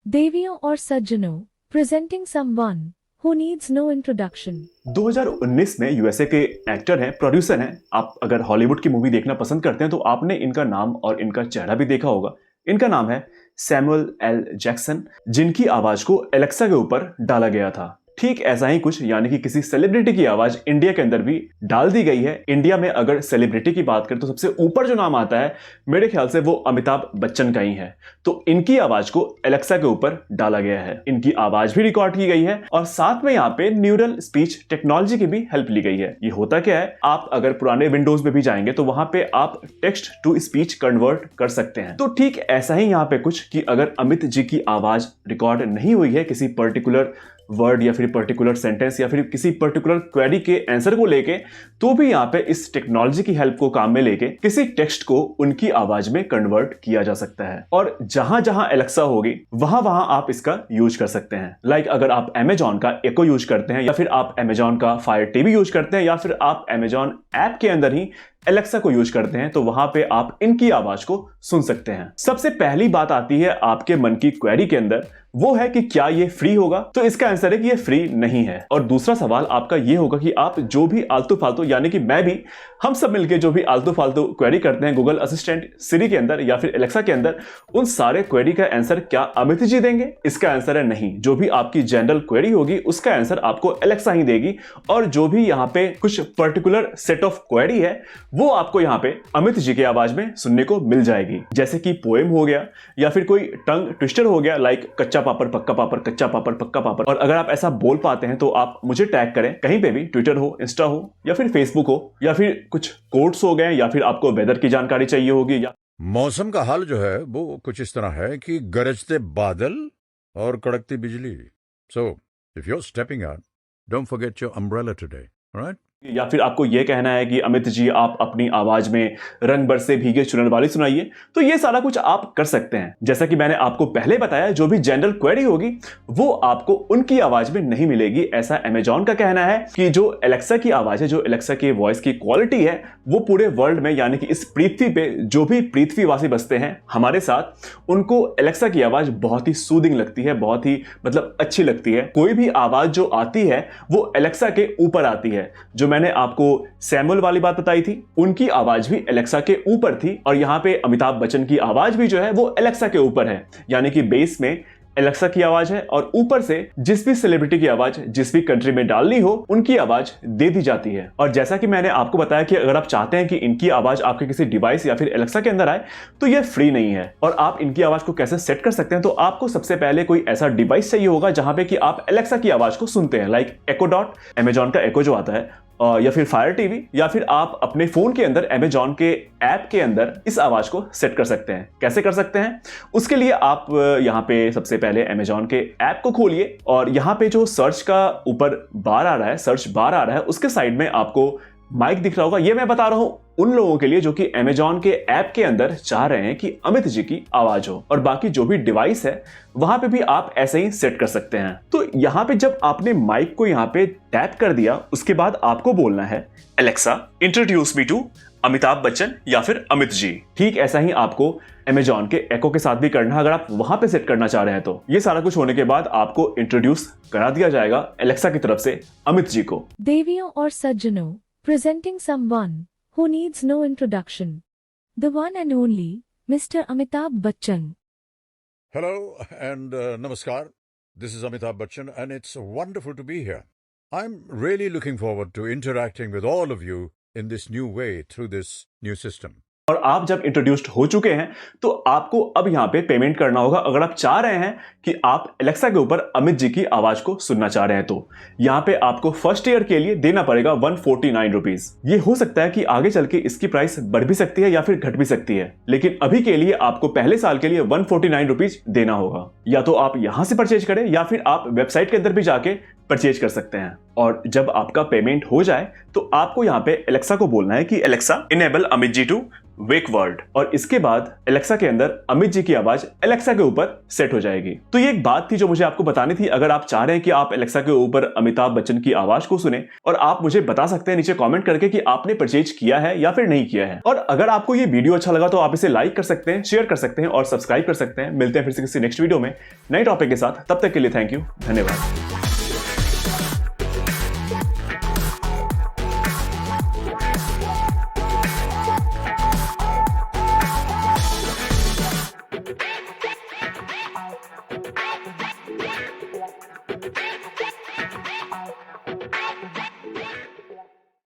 देवियों और सज्जनों, presenting someone who needs no introduction. 2019 में यूएसए के एक्टर हैं, प्रोड्यूसर हैं। आप अगर हॉलीवुड की मूवी देखना पसंद करते हैं तो आपने इनका नाम और इनका चेहरा भी देखा होगा। इनका नाम है सैमुअल एल जैक्सन, जिनकी आवाज को एलेक्सा के ऊपर डाला गया था। ठीक ऐसा ही कुछ, यानी कि किसी सेलिब्रिटी की आवाज इंडिया के अंदर भी डाल दी गई है। इंडिया में अगर सेलिब्रिटी की बात करें तो सबसे ऊपर जो नाम आता है मेरे ख्याल से वो अमिताभ बच्चन का ही है। तो इनकी आवाज को एलेक्सा के ऊपर डाला गया है। इनकी आवाज भी रिकॉर्ड की गई है और साथ में यहाँ पे न्यूरल स्पीच टेक्नोलॉजी की भी हेल्प ली गई है। ये होता क्या है, आप अगर पुराने विंडोज में भी जाएंगे तो वहां पे आप टेक्स्ट टू स्पीच कन्वर्ट कर सकते हैं। तो ठीक ऐसा ही यहाँ पे कुछ कि अगर अमित जी की आवाज रिकॉर्ड नहीं हुई है किसी पर्टिकुलर वर्ड या फिर पर्टिकुलर सेंटेंस या फिर किसी पर्टिकुलर क्वेरी के आंसर को लेके, तो भी यहाँ पे इस टेक्नोलॉजी की हेल्प को काम में लेके किसी टेक्स्ट को उनकी आवाज में कन्वर्ट किया जा सकता है। और जहां जहां एलेक्सा होगी वहां वहां आप इसका यूज कर सकते हैं। लाइक अगर आप Amazon का एको यूज करते हैं या फिर आप Amazon का फायर टीवी यूज करते हैं या फिर आप Amazon ऐप के अंदर ही एलेक्सा को यूज करते हैं, तो वहां पे आप इनकी आवाज को सुन सकते हैं। सबसे पहली बात आती है आपके मन की क्वेरी के अंदर, वो है कि क्या ये फ्री होगा? तो इसका आंसर है कि ये फ्री नहीं है। और दूसरा सवाल आपका ये होगा कि आप जो भी आलतू फालतू, यानी कि मैं भी, हम सब मिलके जो भी आलतू फालतू क्वेरी करते हैं गूगल असिस्टेंट, सिरी के अंदर या फिर एलेक्सा के अंदर, उन सारे क्वेरी का आंसर क्या अमित जी देंगे? इसका आंसर है नहीं। जो भी आपकी जनरल क्वेरी होगी उसका आंसर आपको एलेक्सा ही देगी। और जो भी यहाँ पे कुछ पर्टिकुलर सेट ऑफ क्वेरी है वो आपको यहाँ पे अमित जी की आवाज में सुनने को मिल जाएगी। जैसे कि पोएम हो गया या फिर कोई टंग ट्विस्टर हो गया, लाइक कच्चा पापड़ पक्का पापड़, कच्चा पापड़ पक्का पापड़। और अगर आप ऐसा बोल पाते हैं तो आप मुझे टैग करें कहीं पे भी, ट्विटर हो, इंस्टा हो या फिर फेसबुक हो, या फिर कुछ कोट्स हो गए, या फिर आपको वेदर की जानकारी चाहिए होगी। या मौसम का हाल जो है वो कुछ इस तरह है कि गरजते बादल और कड़कती बिजली। So if you are stepping out, don't forget your umbrella today, alright? या फिर आपको यह कहना है कि अमित जी आप अपनी आवाज में रंग बरसे भीगे चुनर वाली सुनाइए, तो ये सारा कुछ आप कर सकते हैं। जैसा कि मैंने आपको पहले बताया, जो भी जनरल क्वेरी होगी वो आपको उनकी आवाज में नहीं मिलेगी। ऐसा अमेजॉन का कहना है कि जो एलेक्सा की आवाज है, जो एलेक्सा की वॉइस की क्वालिटी है, वो पूरे वर्ल्ड में, यानी कि इस पृथ्वी पे जो भी पृथ्वीवासी बसते हैं हमारे साथ, उनको एलेक्सा की आवाज बहुत ही सूदिंग लगती है, बहुत ही मतलब अच्छी लगती है। कोई भी आवाज जो आती है वो एलेक्सा के ऊपर आती है। जो मैंने आपको सैमुअल वाली बात बताई थी, उनकी आवाज भी एलेक्सा के ऊपर थी। और यहां पे अमिताभ बच्चन की आवाज भी जो है वो एलेक्सा के ऊपर है, यानी कि बेस में एलेक्सा की आवाज है और ऊपर से जिस भी सेलिब्रिटी की आवाज जिस भी कंट्री में डालनी हो उनकी आवाज दे दी जाती है। और जैसा कि मैंने आपको बताया कि अगर आप चाहते हैं कि इनकी आवाज आपके किसी डिवाइस या फिर एलेक्सा के अंदर आए, तो ये फ्री नहीं है। और आप इनकी आवाज को कैसे सेट कर सकते हैं, तो आपको सबसे पहले कोई ऐसा डिवाइस चाहिए होगा जहां पे कि आप एलेक्सा की आवाज को सुनते हैं, लाइक एको डॉट, अमेजॉन का एको जो आता है, या फिर फायर टीवी, या फिर आप अपने फोन के अंदर Amazon के ऐप के अंदर इस आवाज को सेट कर सकते हैं। कैसे कर सकते हैं? उसके लिए आप यहाँ पे सबसे पहले Amazon के ऐप को खोलिए और यहाँ पे जो सर्च का ऊपर बार आ रहा है, सर्च बार आ रहा है, उसके साइड में आपको माइक दिख रहा होगा। ये मैं बता रहा हूं उन लोगों के लिए जो कि Amazon के ऐप के अंदर चाह रहे हैं कि अमित जी की आवाज हो। और बाकी जो भी डिवाइस है वहां पे भी आप ऐसे ही सेट कर सकते हैं। तो यहां पे जब आपने माइक को यहां पे टैप कर दिया, उसके बाद आपको बोलना है Alexa introduce me to Amitabh Bachchan या फिर अमित जी। ठीक ऐसा ही आपको Amazon के एको के साथ भी करना है, अगर आप वहां पे सेट करना चाह रहे हैं तो। ये सारा कुछ होने के बाद आपको इंट्रोड्यूस करा दिया जाएगा एलेक्सा की तरफ से अमित जी को। देवियों और सज्जनों, presenting someone who needs no introduction. The one and only Mr. Amitabh Bachchan. Hello and namaskar. This is Amitabh Bachchan and it's wonderful to be here. I'm really looking forward to interacting with all of you in this new way through this new system. और आप जब introduced हो चुके हैं तो आपको अब यहाँ पे पेमेंट करना होगा। अगर आप चाह रहे हैं कि आप एलेक्सा के ऊपर अमित जी की आवाज को सुनना चाह रहे हैं तो यहाँ पे आपको फर्स्ट ईयर के लिए देना पड़ेगा 149 रुपीज। ये हो सकता है कि आगे चल के इसकी प्राइस बढ़ भी सकती है या फिर घट भी सकती है, लेकिन अभी के लिए आपको पहले साल के लिए 149 रुपीज देना होगा। या तो आप यहां से परचेज करें या फिर आप वेबसाइट के अंदर भी जाके परचेज कर सकते हैं। और जब आपका पेमेंट हो जाए तो आपको यहाँ पे एलेक्सा को बोलना है कि Alexa enable Amit ji to wake world, और इसके बाद एलेक्सा के अंदर अमित जी की आवाज एलेक्सा के ऊपर सेट हो जाएगी। तो ये एक बात थी जो मुझे आपको बतानी थी। अगर आप चाह रहे हैं कि आप एलेक्सा के ऊपर अमिताभ बच्चन की आवाज को सुने, और आप मुझे बता सकते हैं नीचे कमेंट करके कि आपने परचेज किया है या फिर नहीं किया है। और अगर आपको ये वीडियो अच्छा लगा तो आप इसे लाइक कर सकते हैं, शेयर कर सकते हैं और सब्सक्राइब कर सकते हैं। मिलते हैं फिर से किसी नेक्स्ट वीडियो में नए टॉपिक के साथ। तब तक के लिए थैंक यू, धन्यवाद।